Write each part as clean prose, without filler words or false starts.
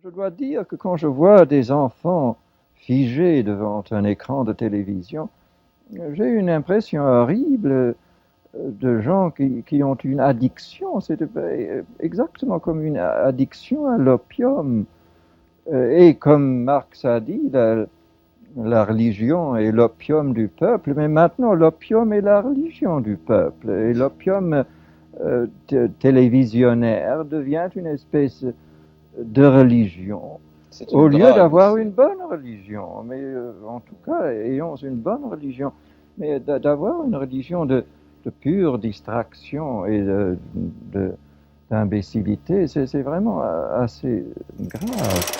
Je dois dire que quand je vois des enfants figés devant un écran de télévision, j'ai une impression horrible de gens qui ont une addiction. C'est exactement comme une addiction à l'opium. Et comme Marx a dit, la religion est l'opium du peuple, mais maintenant l'opium est la religion du peuple. Et l'opium télévisionnaire devient une espèce de religion, C'est au une lieu drague, d'avoir une c'est... bonne religion. Mais en tout cas, ayons une bonne religion. Mais d'avoir une religion de pure distraction et d'imbécilité, c'est vraiment assez grave.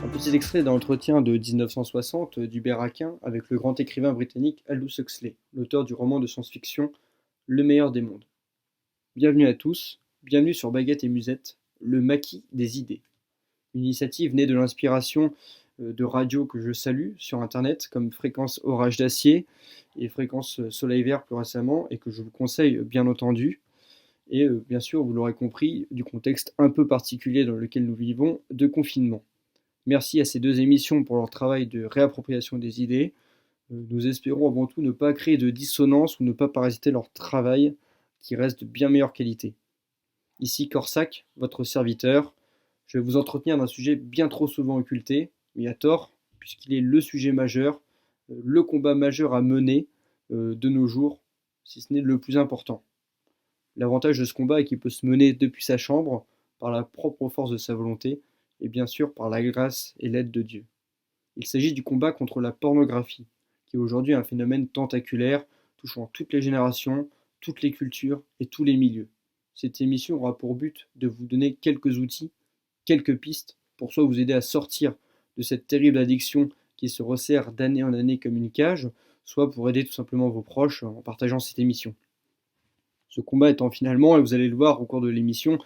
Un petit extrait d'un entretien de 1960 d'Hubert Aquin avec le grand écrivain britannique Aldous Huxley, l'auteur du roman de science-fiction Le meilleur des mondes. Bienvenue à tous, bienvenue sur Baguette et Musette, le maquis des idées. Une initiative née de l'inspiration de radios que je salue sur internet comme Fréquence Orage d'Acier et Fréquence Soleil Vert plus récemment et que je vous conseille bien entendu. Et bien sûr, vous l'aurez compris, du contexte un peu particulier dans lequel nous vivons, de confinement. Merci à ces deux émissions pour leur travail de réappropriation des idées. Nous espérons avant tout ne pas créer de dissonance ou ne pas parasiter leur travail qui reste de bien meilleure qualité. Ici Corsac, votre serviteur. Je vais vous entretenir d'un sujet bien trop souvent occulté, mais à tort, puisqu'il est le sujet majeur, le combat majeur à mener de nos jours, si ce n'est le plus important. L'avantage de ce combat est qu'il peut se mener depuis sa chambre, par la propre force de sa volonté, et bien sûr par la grâce et l'aide de Dieu. Il s'agit du combat contre la pornographie, qui est aujourd'hui un phénomène tentaculaire touchant toutes les générations, toutes les cultures et tous les milieux. Cette émission aura pour but de vous donner quelques outils, quelques pistes, pour soit vous aider à sortir de cette terrible addiction qui se resserre d'année en année comme une cage, soit pour aider tout simplement vos proches en partageant cette émission. Ce combat étant finalement, et vous allez le voir au cours de l'émission,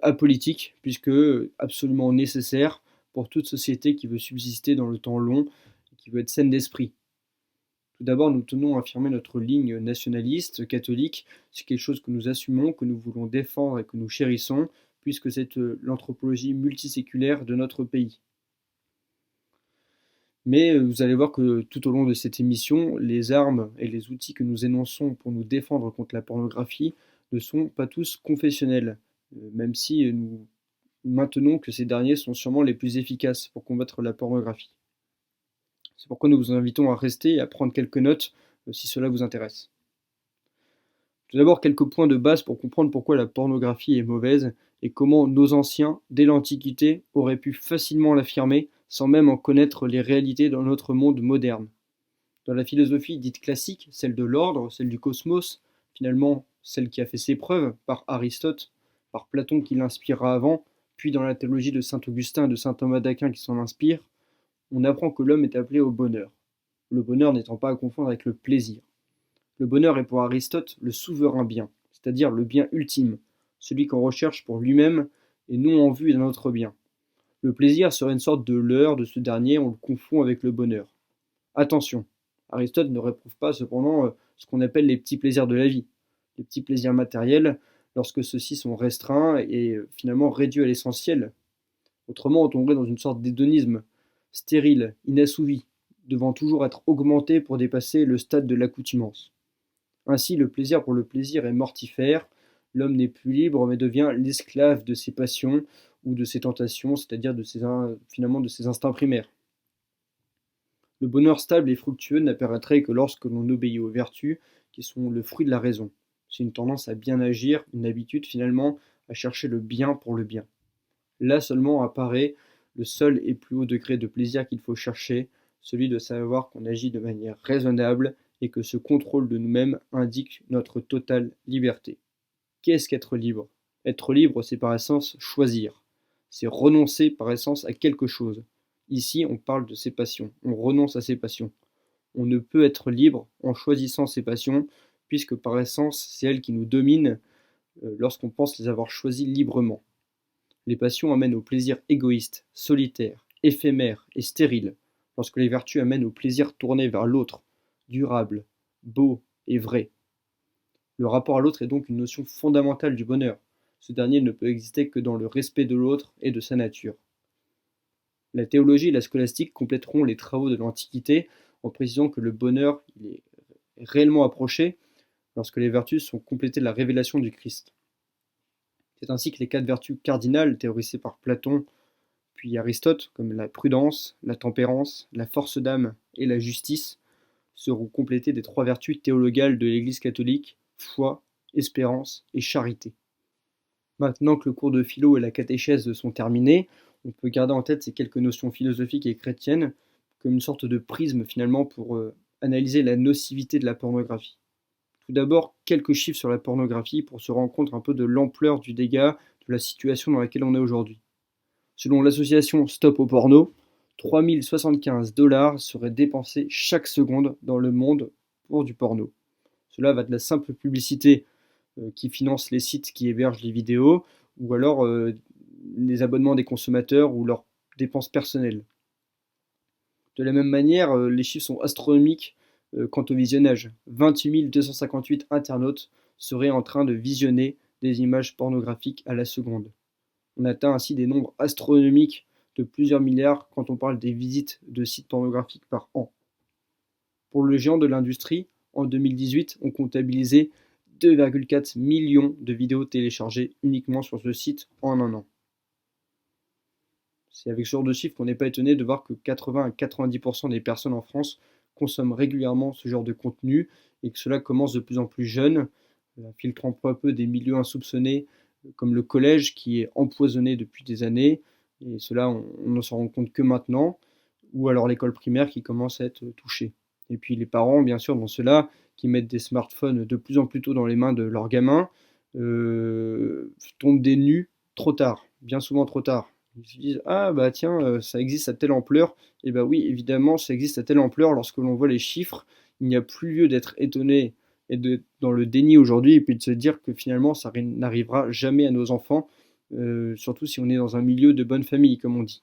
apolitique, puisque absolument nécessaire pour toute société qui veut subsister dans le temps long et qui veut être saine d'esprit. Tout d'abord, nous tenons à affirmer notre ligne nationaliste, catholique. C'est quelque chose que nous assumons, que nous voulons défendre et que nous chérissons, puisque c'est l'anthropologie multiséculaire de notre pays. Mais vous allez voir que tout au long de cette émission, les armes et les outils que nous énonçons pour nous défendre contre la pornographie ne sont pas tous confessionnels, même si nous maintenons que ces derniers sont sûrement les plus efficaces pour combattre la pornographie. C'est pourquoi nous vous invitons à rester et à prendre quelques notes si cela vous intéresse. Tout d'abord, quelques points de base pour comprendre pourquoi la pornographie est mauvaise et comment nos anciens, dès l'Antiquité, auraient pu facilement l'affirmer sans même en connaître les réalités dans notre monde moderne. Dans la philosophie dite classique, celle de l'ordre, celle du cosmos, finalement celle qui a fait ses preuves par Aristote, par Platon qui l'inspirera avant, puis dans la théologie de saint Augustin et de saint Thomas d'Aquin qui s'en inspire, on apprend que l'homme est appelé au bonheur. Le bonheur n'étant pas à confondre avec le plaisir. Le bonheur est pour Aristote le souverain bien, c'est-à-dire le bien ultime, celui qu'on recherche pour lui-même et non en vue d'un autre bien. Le plaisir serait une sorte de leurre de ce dernier, on le confond avec le bonheur. Attention, Aristote ne réprouve pas cependant ce qu'on appelle les petits plaisirs de la vie, les petits plaisirs matériels, lorsque ceux-ci sont restreints et finalement réduits à l'essentiel. Autrement, on tomberait dans une sorte d'hédonisme stérile, inassouvi, devant toujours être augmenté pour dépasser le stade de l'accoutumance. Ainsi, le plaisir pour le plaisir est mortifère, l'homme n'est plus libre mais devient l'esclave de ses passions ou de ses tentations, c'est-à-dire finalement de ses instincts primaires. Le bonheur stable et fructueux n'apparaîtrait que lorsque l'on obéit aux vertus qui sont le fruit de la raison. C'est une tendance à bien agir, une habitude finalement à chercher le bien pour le bien. Là seulement apparaît le seul et plus haut degré de plaisir qu'il faut chercher, celui de savoir qu'on agit de manière raisonnable et que ce contrôle de nous-mêmes indique notre totale liberté. Qu'est-ce qu'être libre? Être libre, c'est par essence choisir. C'est renoncer par essence à quelque chose. Ici, on parle de ses passions. On renonce à ses passions. On ne peut être libre en choisissant ses passions, puisque par essence, c'est elles qui nous dominent lorsqu'on pense les avoir choisies librement. Les passions amènent au plaisir égoïste, solitaire, éphémère et stérile, lorsque les vertus amènent au plaisir tourné vers l'autre, durable, beau et vrai. Le rapport à l'autre est donc une notion fondamentale du bonheur. Ce dernier ne peut exister que dans le respect de l'autre et de sa nature. La théologie et la scolastique compléteront les travaux de l'Antiquité en précisant que le bonheur est réellement approché lorsque les vertus sont complétées de la révélation du Christ. C'est ainsi que les 4 vertus cardinales théorisées par Platon puis Aristote, comme la prudence, la tempérance, la force d'âme et la justice, seront complétées des 3 vertus théologales de l'Église catholique, foi, espérance et charité. Maintenant que le cours de philo et la catéchèse sont terminés, on peut garder en tête ces quelques notions philosophiques et chrétiennes comme une sorte de prisme finalement pour analyser la nocivité de la pornographie. Tout d'abord, quelques chiffres sur la pornographie pour se rendre compte un peu de l'ampleur du dégât, de la situation dans laquelle on est aujourd'hui. Selon l'association Stop au porno, 3 075 $ seraient dépensés chaque seconde dans le monde pour du porno. Cela va de la simple publicité qui finance les sites qui hébergent les vidéos, ou alors les abonnements des consommateurs ou leurs dépenses personnelles. De la même manière, les chiffres sont astronomiques quant au visionnage. 28 258 internautes seraient en train de visionner des images pornographiques à la seconde. On atteint ainsi des nombres astronomiques de plusieurs milliards quand on parle des visites de sites pornographiques par an. Pour le géant de l'industrie, en 2018, on comptabilisait 2,4 millions de vidéos téléchargées uniquement sur ce site en un an. C'est avec ce genre de chiffres qu'on n'est pas étonné de voir que 80 à 90% des personnes en France consomment régulièrement ce genre de contenu et que cela commence de plus en plus jeune, filtrant peu à peu des milieux insoupçonnés comme le collège qui est empoisonné depuis des années, et cela on ne s'en rend compte que maintenant, ou alors l'école primaire qui commence à être touchée. Et puis les parents, bien sûr, dans cela, qui mettent des smartphones de plus en plus tôt dans les mains de leurs gamins, tombent des nues trop tard, bien souvent trop tard. Ils se disent: ah bah tiens, ça existe à telle ampleur. Et bah oui, évidemment, ça existe à telle ampleur lorsque l'on voit les chiffres. Il n'y a plus lieu d'être étonné et dans le déni aujourd'hui, et puis de se dire que finalement ça n'arrivera jamais à nos enfants, surtout si on est dans un milieu de bonne famille, comme on dit.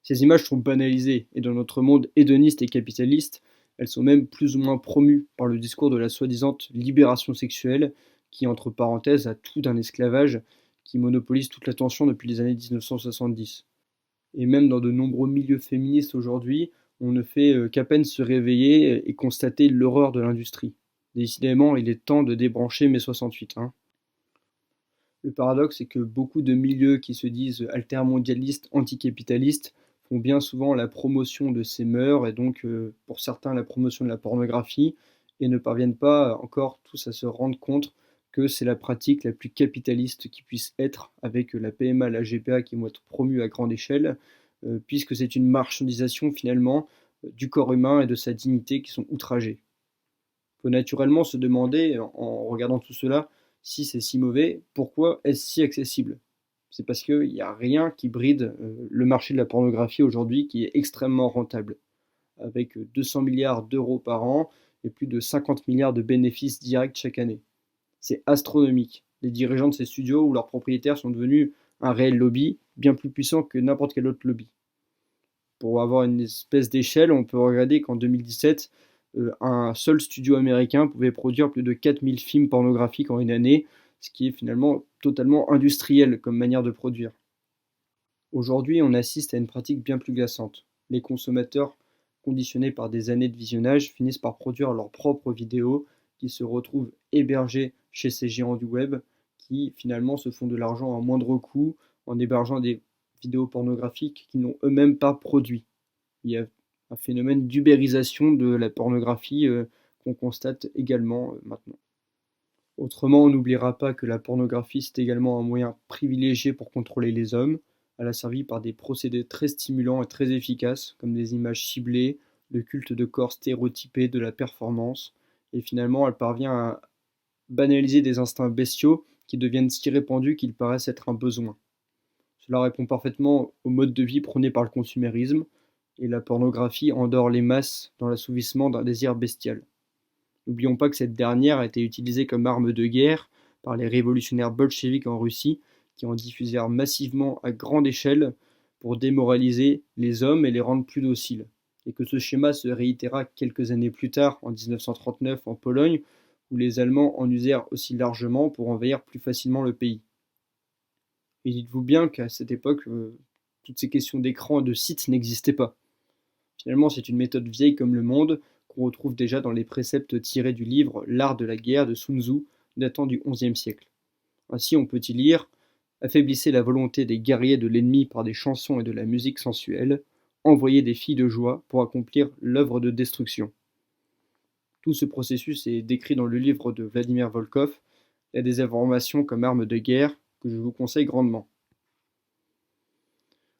Ces images sont banalisées, et dans notre monde hédoniste et capitaliste, elles sont même plus ou moins promues par le discours de la soi-disant libération sexuelle, qui, entre parenthèses, a tout d'un esclavage qui monopolise toute l'attention depuis les années 1970. Et même dans de nombreux milieux féministes aujourd'hui, on ne fait qu'à peine se réveiller et constater l'horreur de l'industrie. Décidément, il est temps de débrancher mai 68. Le paradoxe, c'est que beaucoup de milieux qui se disent altermondialistes, anticapitalistes, font bien souvent la promotion de ces mœurs et donc pour certains la promotion de la pornographie et ne parviennent pas encore tous à se rendre compte que c'est la pratique la plus capitaliste qui puisse être avec la PMA, la GPA qui vont être promues à grande échelle, puisque c'est une marchandisation finalement du corps humain et de sa dignité qui sont outragés. On peut naturellement se demander, en regardant tout cela, si c'est si mauvais, pourquoi est-ce si accessible? C'est parce qu'il n'y a rien qui bride le marché de la pornographie aujourd'hui qui est extrêmement rentable, avec 200 milliards d'euros par an et plus de 50 milliards de bénéfices directs chaque année. C'est astronomique. Les dirigeants de ces studios ou leurs propriétaires sont devenus un réel lobby, bien plus puissant que n'importe quel autre lobby. Pour avoir une espèce d'échelle, on peut regarder qu'en 2017, un seul studio américain pouvait produire plus de 4000 films pornographiques en une année, ce qui est finalement totalement industriel comme manière de produire. Aujourd'hui, on assiste à une pratique bien plus glaçante. Les consommateurs, conditionnés par des années de visionnage, finissent par produire leurs propres vidéos qui se retrouvent hébergées chez ces géants du web qui finalement se font de l'argent à moindre coût en hébergeant des vidéos pornographiques qu'ils n'ont eux-mêmes pas produit. Il y a un phénomène d'ubérisation de la pornographie qu'on constate également maintenant. Autrement, on n'oubliera pas que la pornographie, c'est également un moyen privilégié pour contrôler les hommes. Elle a servi par des procédés très stimulants et très efficaces, comme des images ciblées, le culte de corps stéréotypé, de la performance, et finalement elle parvient à banaliser des instincts bestiaux qui deviennent si répandus qu'ils paraissent être un besoin. Cela répond parfaitement au mode de vie prôné par le consumérisme, et la pornographie endort les masses dans l'assouvissement d'un désir bestial. N'oublions pas que cette dernière a été utilisée comme arme de guerre par les révolutionnaires bolcheviks en Russie, qui en diffusèrent massivement à grande échelle pour démoraliser les hommes et les rendre plus dociles. Et que ce schéma se réitéra quelques années plus tard, en 1939, en Pologne, où les Allemands en usèrent aussi largement pour envahir plus facilement le pays. Et dites-vous bien qu'à cette époque, toutes ces questions d'écran et de site n'existaient pas. Finalement, c'est une méthode vieille comme le monde, qu'on retrouve déjà dans les préceptes tirés du livre L'art de la guerre de Sun Tzu, datant du XIe siècle. Ainsi, on peut y lire « Affaiblissez la volonté des guerriers de l'ennemi par des chansons et de la musique sensuelle, envoyez des filles de joie pour accomplir l'œuvre de destruction. » Tout ce processus est décrit dans le livre de Vladimir Volkov, La désinformation comme arme de guerre, que je vous conseille grandement.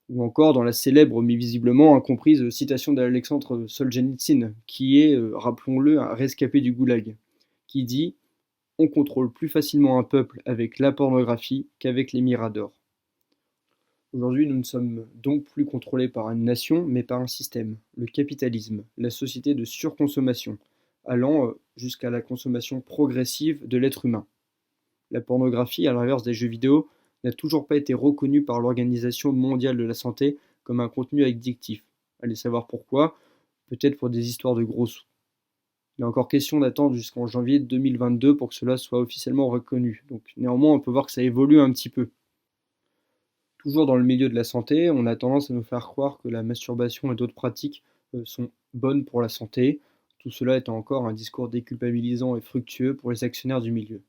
Ou encore dans la célèbre mais visiblement incomprise citation d'Alexandre Solzhenitsyn, qui est, rappelons-le, un rescapé du goulag, qui dit « On contrôle plus facilement un peuple avec la pornographie qu'avec les miradors ». Aujourd'hui, nous ne sommes donc plus contrôlés par une nation, mais par un système, le capitalisme, la société de surconsommation, allant jusqu'à la consommation progressive de l'être humain. La pornographie, à l'inverse des jeux vidéo, n'a toujours pas été reconnue par l'Organisation mondiale de la santé comme un contenu addictif. Allez savoir pourquoi, peut-être pour des histoires de gros sous. Il est encore question d'attendre jusqu'en janvier 2022 pour que cela soit officiellement reconnu. Donc néanmoins, on peut voir que ça évolue un petit peu. Toujours dans le milieu de la santé, on a tendance à nous faire croire que la masturbation et d'autres pratiques sont bonnes pour la santé, tout cela étant encore un discours déculpabilisant et fructueux pour les actionnaires du milieu.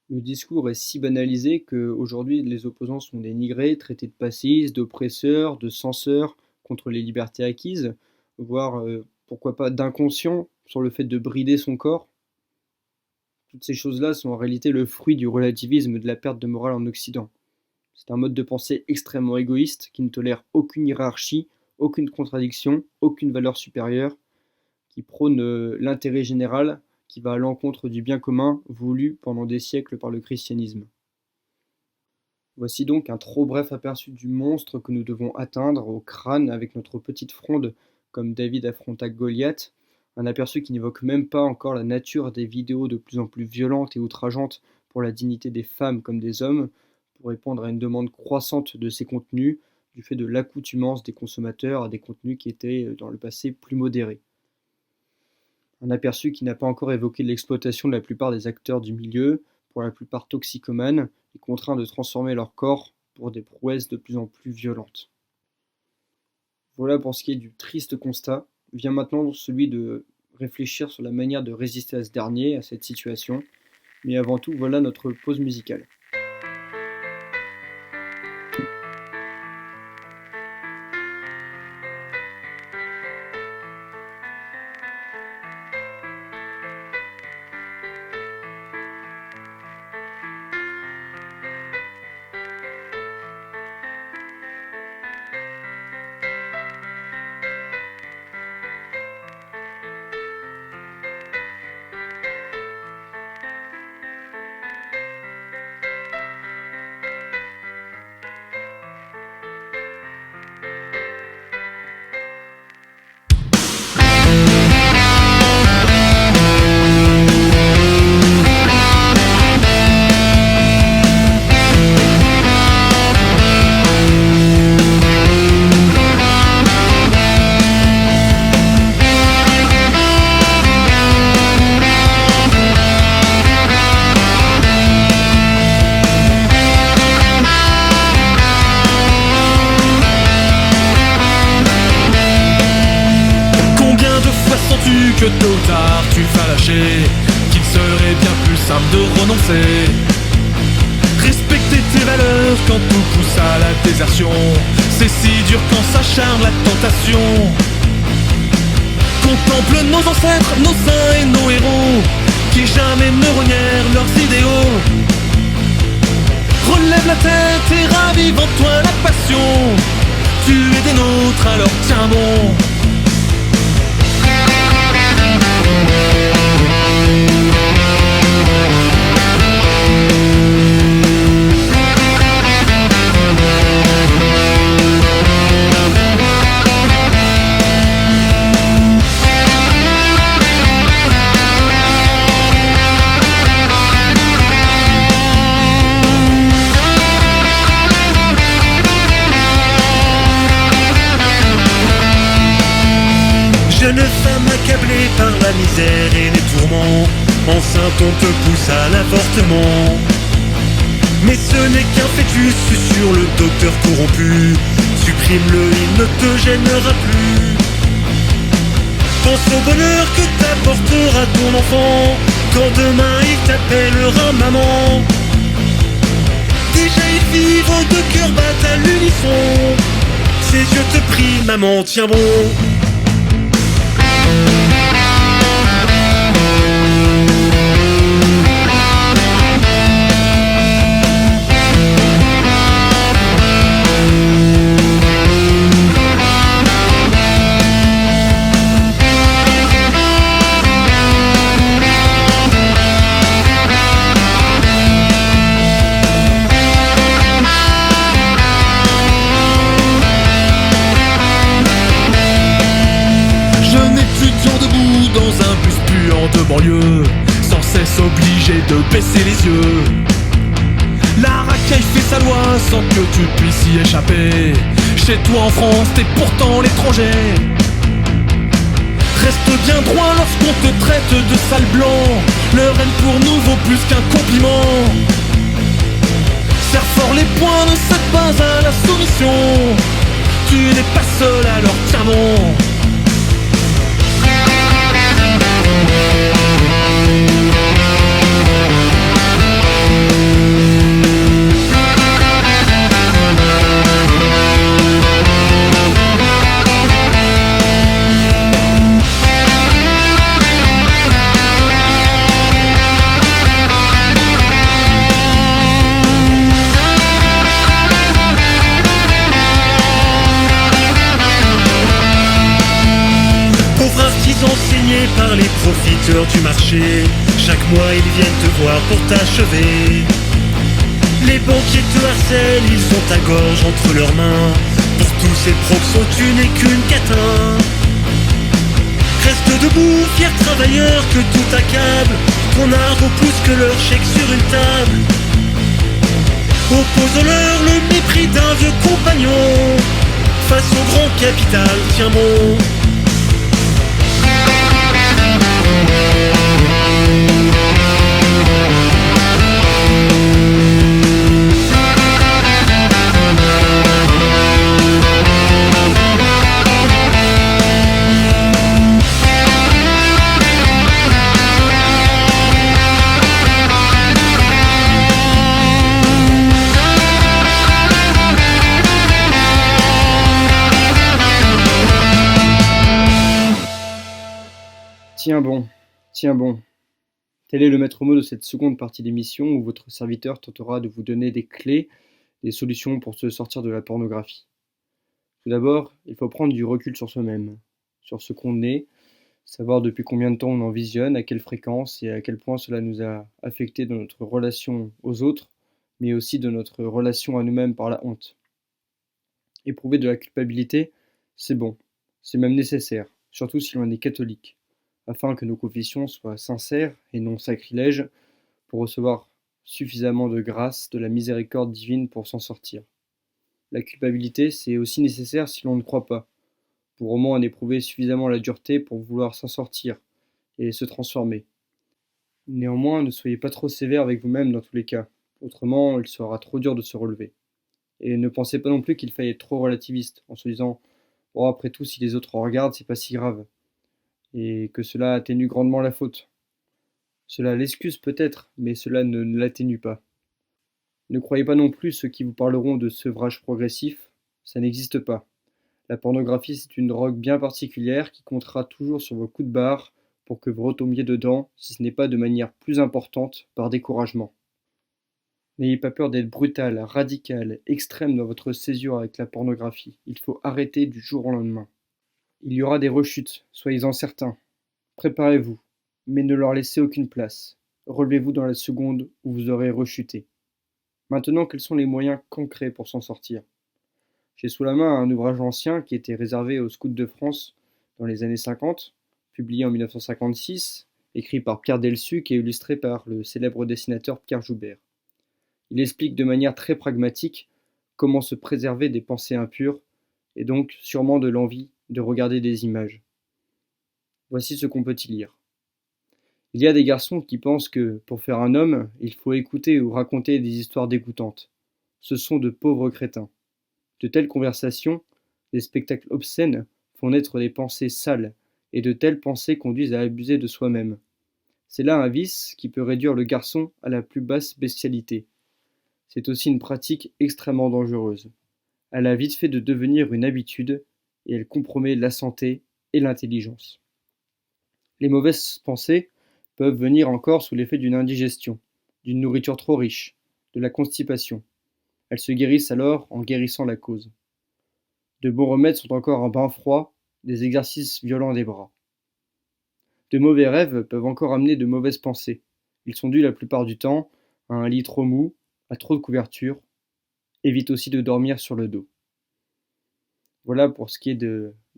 Le discours est si banalisé qu'aujourd'hui les opposants sont dénigrés, traités de passistes, d'oppresseurs, de censeurs contre les libertés acquises, voire pourquoi pas d'inconscients sur le fait de brider son corps. Toutes ces choses-là sont en réalité le fruit du relativisme de la perte de morale en Occident. C'est un mode de pensée extrêmement égoïste qui ne tolère aucune hiérarchie, aucune contradiction, aucune valeur supérieure, qui prône l'intérêt général, qui va à l'encontre du bien commun voulu pendant des siècles par le christianisme. Voici donc un trop bref aperçu du monstre que nous devons atteindre au crâne avec notre petite fronde comme David affronta Goliath, un aperçu qui n'évoque même pas encore la nature des vidéos de plus en plus violentes et outrageantes pour la dignité des femmes comme des hommes, pour répondre à une demande croissante de ces contenus du fait de l'accoutumance des consommateurs à des contenus qui étaient dans le passé plus modérés. Un aperçu qui n'a pas encore évoqué l'exploitation de la plupart des acteurs du milieu, pour la plupart toxicomanes, et contraints de transformer leur corps pour des prouesses de plus en plus violentes. Voilà pour ce qui est du triste constat. Vient maintenant celui de réfléchir sur la manière de résister à ce dernier, à cette situation. Mais avant tout, voilà notre pause musicale. Que tôt ou tard tu vas lâcher, qu'il serait bien plus simple de renoncer. Respecter tes valeurs quand tout pousse à la désertion, c'est si dur quand s'acharne la tentation. Contemple nos ancêtres, nos saints et nos héros, qui jamais ne renièrent leurs idéaux. Relève la tête et ravive en toi la passion, tu es des nôtres alors tiens bon. Jeune femme accablée par la misère et les tourments, enceinte on te pousse à l'avortement. Mais ce n'est qu'un fœtus sur le docteur corrompu. Supprime-le, il ne te gênera plus. Pense au bonheur que t'apportera ton enfant quand demain il t'appellera maman. Déjà ils vivent, deux cœurs battent à l'unisson. Ses yeux te prient, maman, tiens bon. De banlieue, sans cesse obligé de baisser les yeux. La racaille fait sa loi sans que tu puisses y échapper. Chez toi en France, t'es pourtant l'étranger. Reste bien droit lorsqu'on te traite de sale blanc. Le règne pour nous vaut plus qu'un compliment. Serre fort les poings, ne cède pas à la soumission. Tu n'es pas seul alors tiens bon. Enseignés par les profiteurs du marché, chaque mois ils viennent te voir pour t'achever. Les banquiers te harcèlent, ils ont ta gorge entre leurs mains. Pour tous ces proxos tu n'es qu'une catin. Reste debout, fier travailleur que tout accable. Ton art vaut plus que leur chèque sur une table. Oppose-leur le mépris d'un vieux compagnon face au grand capital, tiens bon. Tiens bon. Tel est le maître mot de cette seconde partie d'émission où votre serviteur tentera de vous donner des clés, des solutions pour se sortir de la pornographie. Tout d'abord, il faut prendre du recul sur soi-même, sur ce qu'on est, savoir depuis combien de temps on en visionne, à quelle fréquence et à quel point cela nous a affecté dans notre relation aux autres, mais aussi de notre relation à nous-mêmes par la honte. Éprouver de la culpabilité, c'est bon, c'est même nécessaire, surtout si l'on est catholique, afin que nos confessions soient sincères et non sacrilèges, pour recevoir suffisamment de grâce, de la miséricorde divine pour s'en sortir. La culpabilité, c'est aussi nécessaire si l'on ne croit pas, pour au moins en éprouver suffisamment la dureté pour vouloir s'en sortir et se transformer. Néanmoins, ne soyez pas trop sévère avec vous-même dans tous les cas, autrement il sera trop dur de se relever. Et ne pensez pas non plus qu'il faille être trop relativiste, en se disant « Oh, après tout, si les autres en regardent, c'est pas si grave », et que cela atténue grandement la faute. Cela l'excuse peut-être, mais cela ne l'atténue pas. Ne croyez pas non plus ceux qui vous parleront de sevrage progressif, ça n'existe pas. La pornographie, c'est une drogue bien particulière qui comptera toujours sur vos coups de barre pour que vous retombiez dedans, si ce n'est pas de manière plus importante, par découragement. N'ayez pas peur d'être brutal, radical, extrême dans votre césure avec la pornographie. Il faut arrêter du jour au lendemain. Il y aura des rechutes, soyez-en certains. Préparez-vous, mais ne leur laissez aucune place. Relevez-vous dans la seconde où vous aurez rechuté. Maintenant, quels sont les moyens concrets pour s'en sortir ? J'ai sous la main un ouvrage ancien qui était réservé aux scouts de France dans les années 50, publié en 1956, écrit par Pierre Delsuc et illustré par le célèbre dessinateur Pierre Joubert. Il explique de manière très pragmatique comment se préserver des pensées impures et donc sûrement de l'envie de regarder des images. Voici ce qu'on peut y lire. Il y a des garçons qui pensent que, pour faire un homme, il faut écouter ou raconter des histoires dégoûtantes. Ce sont de pauvres crétins. De telles conversations, des spectacles obscènes, font naître des pensées sales, et de telles pensées conduisent à abuser de soi-même. C'est là un vice qui peut réduire le garçon à la plus basse bestialité. C'est aussi une pratique extrêmement dangereuse. Elle a vite fait de devenir une habitude, et elle compromet la santé et l'intelligence. Les mauvaises pensées peuvent venir encore sous l'effet d'une indigestion, d'une nourriture trop riche, de la constipation. Elles se guérissent alors en guérissant la cause. De bons remèdes sont encore un bain froid, des exercices violents des bras. De mauvais rêves peuvent encore amener de mauvaises pensées. Ils sont dus la plupart du temps à un lit trop mou, à trop de couverture. Évite aussi de dormir sur le dos. Voilà pour ce qui est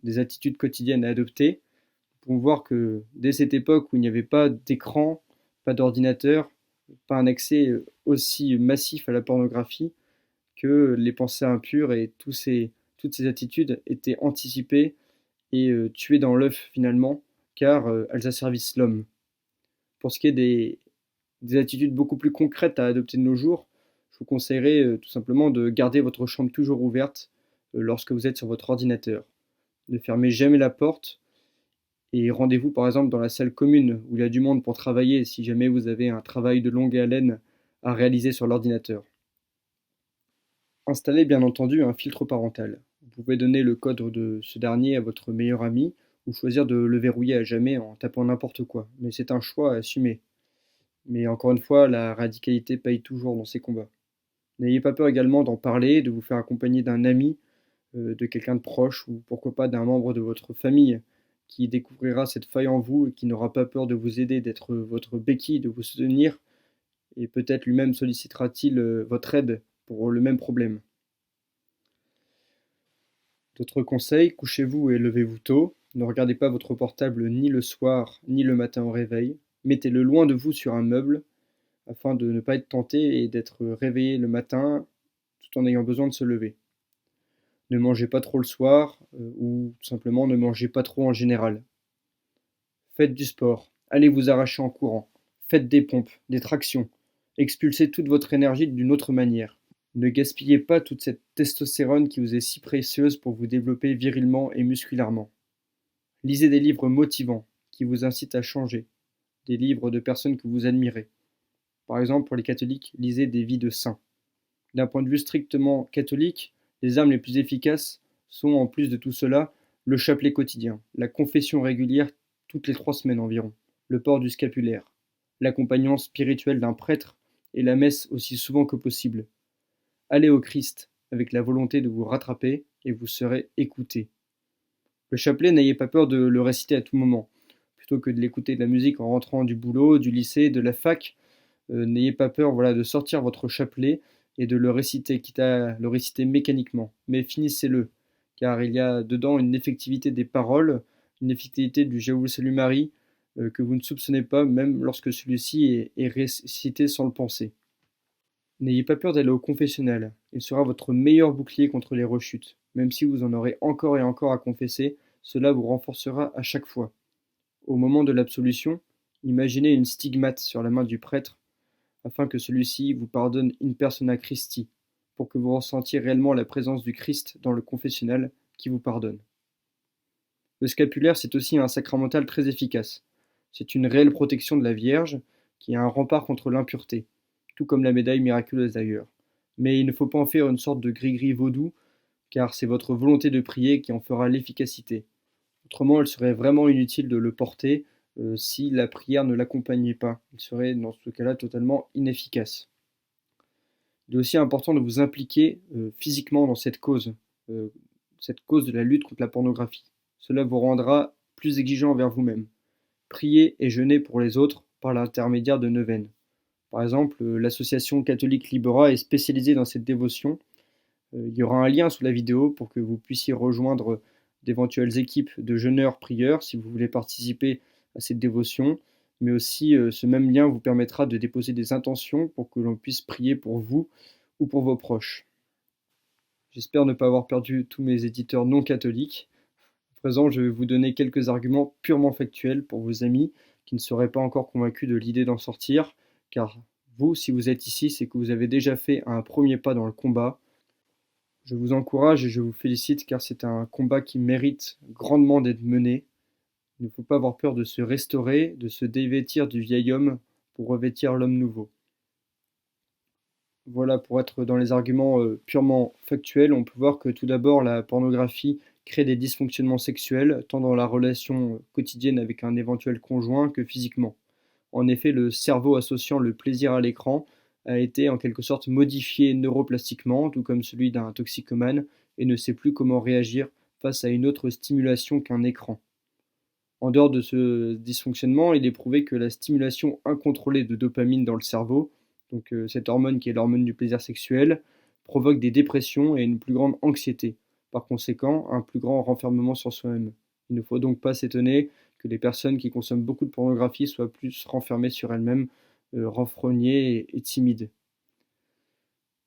des attitudes quotidiennes à adopter. Pour voir que dès cette époque où il n'y avait pas d'écran, pas d'ordinateur, pas un accès aussi massif à la pornographie, que les pensées impures et toutes ces attitudes étaient anticipées et tuées dans l'œuf finalement, car elles asservissent l'homme. Pour ce qui est des attitudes beaucoup plus concrètes à adopter de nos jours, je vous conseillerais tout simplement de garder votre chambre toujours ouverte lorsque vous êtes sur votre ordinateur. Ne fermez jamais la porte et rendez-vous par exemple dans la salle commune où il y a du monde pour travailler si jamais vous avez un travail de longue haleine à réaliser sur l'ordinateur. Installez bien entendu un filtre parental. Vous pouvez donner le code de ce dernier à votre meilleur ami ou choisir de le verrouiller à jamais en tapant n'importe quoi. Mais c'est un choix à assumer. Mais encore une fois, la radicalité paye toujours dans ces combats. N'ayez pas peur également d'en parler, de vous faire accompagner d'un ami, de quelqu'un de proche ou pourquoi pas d'un membre de votre famille qui découvrira cette faille en vous et qui n'aura pas peur de vous aider, d'être votre béquille, de vous soutenir et peut-être lui-même sollicitera-t-il votre aide pour le même problème. D'autres conseils, couchez-vous et levez-vous tôt. Ne regardez pas votre portable ni le soir ni le matin au réveil. Mettez-le loin de vous sur un meuble afin de ne pas être tenté et d'être réveillé le matin tout en ayant besoin de se lever. Ne mangez pas trop le soir ou tout simplement ne mangez pas trop en général. Faites du sport, allez vous arracher en courant, faites des pompes, des tractions, expulsez toute votre énergie d'une autre manière. Ne gaspillez pas toute cette testostérone qui vous est si précieuse pour vous développer virilement et musculairement. Lisez des livres motivants qui vous incitent à changer, des livres de personnes que vous admirez. Par exemple, pour les catholiques, lisez des vies de saints. D'un point de vue strictement catholique, les armes les plus efficaces sont, en plus de tout cela, le chapelet quotidien, la confession régulière toutes les 3 semaines environ, le port du scapulaire, l'accompagnement spirituel d'un prêtre et la messe aussi souvent que possible. Allez au Christ avec la volonté de vous rattraper et vous serez écouté. Le chapelet, n'ayez pas peur de le réciter à tout moment. Plutôt que de l'écouter de la musique en rentrant du boulot, du lycée, de la fac, n'ayez pas peur de sortir votre chapelet et de le réciter, quitte à le réciter mécaniquement. Mais finissez-le, car il y a dedans une effectivité des paroles, une effectivité du Je vous salue Marie, que vous ne soupçonnez pas, même lorsque celui-ci est récité sans le penser. N'ayez pas peur d'aller au confessionnal, il sera votre meilleur bouclier contre les rechutes. Même si vous en aurez encore et encore à confesser, cela vous renforcera à chaque fois. Au moment de l'absolution, imaginez une stigmate sur la main du prêtre, afin que celui-ci vous pardonne in persona Christi, pour que vous ressentiez réellement la présence du Christ dans le confessionnal qui vous pardonne. Le scapulaire, c'est aussi un sacramental très efficace. C'est une réelle protection de la Vierge, qui est un rempart contre l'impureté, tout comme la médaille miraculeuse d'ailleurs. Mais il ne faut pas en faire une sorte de gris-gris vaudou, car c'est votre volonté de prier qui en fera l'efficacité. Autrement, il serait vraiment inutile de le porter si la prière ne l'accompagnait pas. Il serait dans ce cas-là totalement inefficace. Il est aussi important de vous impliquer physiquement dans cette cause de la lutte contre la pornographie. Cela vous rendra plus exigeant envers vous-même. Priez et jeûnez pour les autres par l'intermédiaire de neuvaines. Par exemple, l'association catholique Libera est spécialisée dans cette dévotion. Il y aura un lien sous la vidéo pour que vous puissiez rejoindre d'éventuelles équipes de jeûneurs-prieurs si vous voulez participer à cette dévotion. Mais aussi, ce même lien vous permettra de déposer des intentions pour que l'on puisse prier pour vous ou pour vos proches. J'espère ne pas avoir perdu tous mes éditeurs non catholiques. présent, je vais vous donner quelques arguments purement factuels pour vos amis qui ne seraient pas encore convaincus de l'idée d'en sortir, car vous, si vous êtes ici, c'est que vous avez déjà fait un premier pas dans le combat. Je vous encourage et je vous félicite car c'est un combat qui mérite grandement d'être mené. Il ne faut pas avoir peur de se restaurer, de se dévêtir du vieil homme pour revêtir l'homme nouveau. Voilà, pour être dans les arguments purement factuels, on peut voir que tout d'abord, la pornographie crée des dysfonctionnements sexuels, tant dans la relation quotidienne avec un éventuel conjoint que physiquement. En effet, le cerveau associant le plaisir à l'écran a été en quelque sorte modifié neuroplastiquement, tout comme celui d'un toxicomane, et ne sait plus comment réagir face à une autre stimulation qu'un écran. En dehors de ce dysfonctionnement, il est prouvé que la stimulation incontrôlée de dopamine dans le cerveau, donc cette hormone qui est l'hormone du plaisir sexuel, provoque des dépressions et une plus grande anxiété. Par conséquent, un plus grand renfermement sur soi-même. Il ne faut donc pas s'étonner que les personnes qui consomment beaucoup de pornographie soient plus renfermées sur elles-mêmes, renfrognées et timides.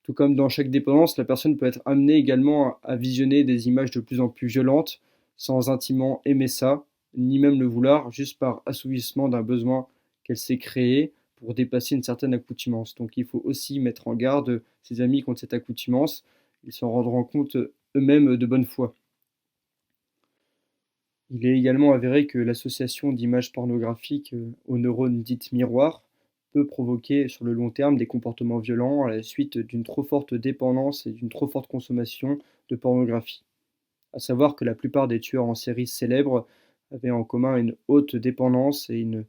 Tout comme dans chaque dépendance, la personne peut être amenée également à visionner des images de plus en plus violentes, sans intimement aimer ça, ni même le vouloir, juste par assouvissement d'un besoin qu'elle s'est créé pour dépasser une certaine accoutumance. Donc il faut aussi mettre en garde ses amis contre cette accoutumance, ils s'en rendront compte eux-mêmes de bonne foi. Il est également avéré que l'association d'images pornographiques aux neurones dites miroirs peut provoquer sur le long terme des comportements violents à la suite d'une trop forte dépendance et d'une trop forte consommation de pornographie. À savoir que la plupart des tueurs en série célèbres avaient en commun une haute dépendance et une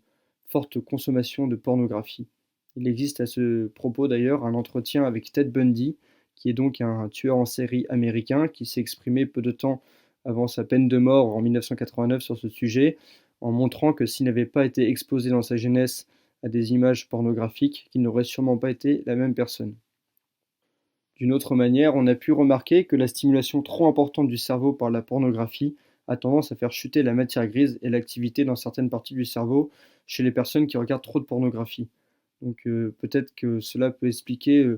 forte consommation de pornographie. Il existe à ce propos d'ailleurs un entretien avec Ted Bundy, qui est donc un tueur en série américain qui s'est exprimé peu de temps avant sa peine de mort en 1989 sur ce sujet, en montrant que s'il n'avait pas été exposé dans sa jeunesse à des images pornographiques, qu'il n'aurait sûrement pas été la même personne. D'une autre manière, on a pu remarquer que la stimulation trop importante du cerveau par la pornographie a tendance à faire chuter la matière grise et l'activité dans certaines parties du cerveau chez les personnes qui regardent trop de pornographie. Donc peut-être que cela peut expliquer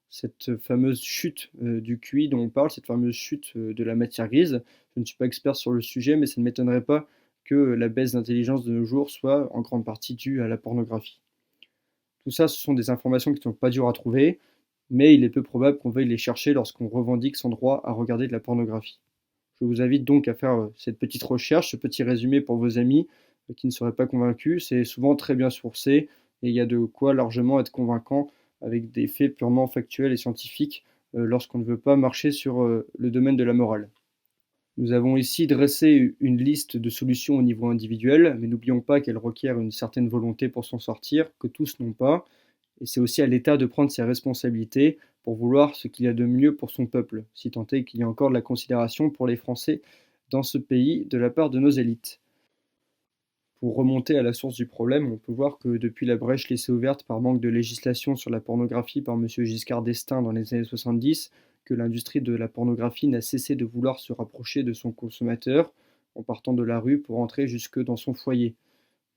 cette fameuse chute du QI dont on parle, cette fameuse chute de la matière grise. Je ne suis pas expert sur le sujet, mais ça ne m'étonnerait pas que la baisse d'intelligence de nos jours soit en grande partie due à la pornographie. Tout ça, ce sont des informations qui ne sont pas dures à trouver, mais il est peu probable qu'on veuille les chercher lorsqu'on revendique son droit à regarder de la pornographie. Je vous invite donc à faire cette petite recherche, ce petit résumé pour vos amis qui ne seraient pas convaincus. C'est souvent très bien sourcé et il y a de quoi largement être convaincant avec des faits purement factuels et scientifiques lorsqu'on ne veut pas marcher sur le domaine de la morale. Nous avons ici dressé une liste de solutions au niveau individuel, mais n'oublions pas qu'elle requiert une certaine volonté pour s'en sortir, que tous n'ont pas, et c'est aussi à l'État de prendre ses responsabilités pour vouloir ce qu'il y a de mieux pour son peuple, si tant est qu'il y a encore de la considération pour les Français dans ce pays de la part de nos élites. Pour remonter à la source du problème, on peut voir que depuis la brèche laissée ouverte par manque de législation sur la pornographie par M. Giscard d'Estaing dans les années 70, que l'industrie de la pornographie n'a cessé de vouloir se rapprocher de son consommateur en partant de la rue pour entrer jusque dans son foyer.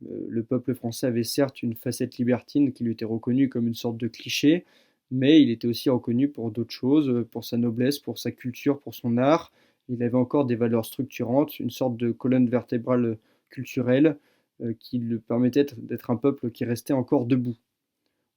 Le peuple français avait certes une facette libertine qui lui était reconnue comme une sorte de cliché, mais il était aussi reconnu pour d'autres choses, pour sa noblesse, pour sa culture, pour son art. Il avait encore des valeurs structurantes, une sorte de colonne vertébrale culturelle qui lui permettait d'être un peuple qui restait encore debout.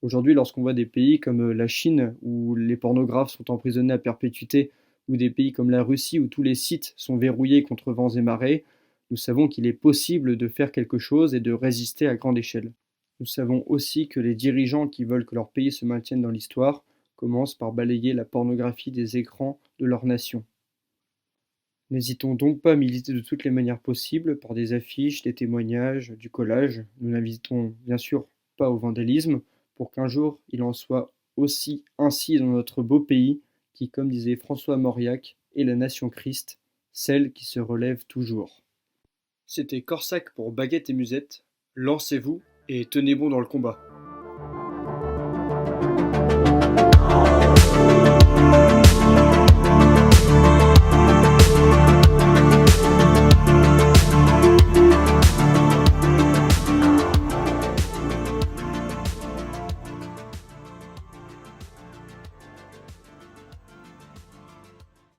Aujourd'hui, lorsqu'on voit des pays comme la Chine, où les pornographes sont emprisonnés à perpétuité, ou des pays comme la Russie, où tous les sites sont verrouillés contre vents et marées, nous savons qu'il est possible de faire quelque chose et de résister à grande échelle. Nous savons aussi que les dirigeants qui veulent que leur pays se maintienne dans l'histoire commencent par balayer la pornographie des écrans de leur nation. N'hésitons donc pas à militer de toutes les manières possibles, par des affiches, des témoignages, du collage. Nous n'invitons bien sûr pas au vandalisme, pour qu'un jour il en soit aussi ainsi dans notre beau pays, qui, comme disait François Mauriac, est la nation Christ, celle qui se relève toujours. C'était Corsac pour Baguette et Musette. Lancez-vous et tenez bon dans le combat.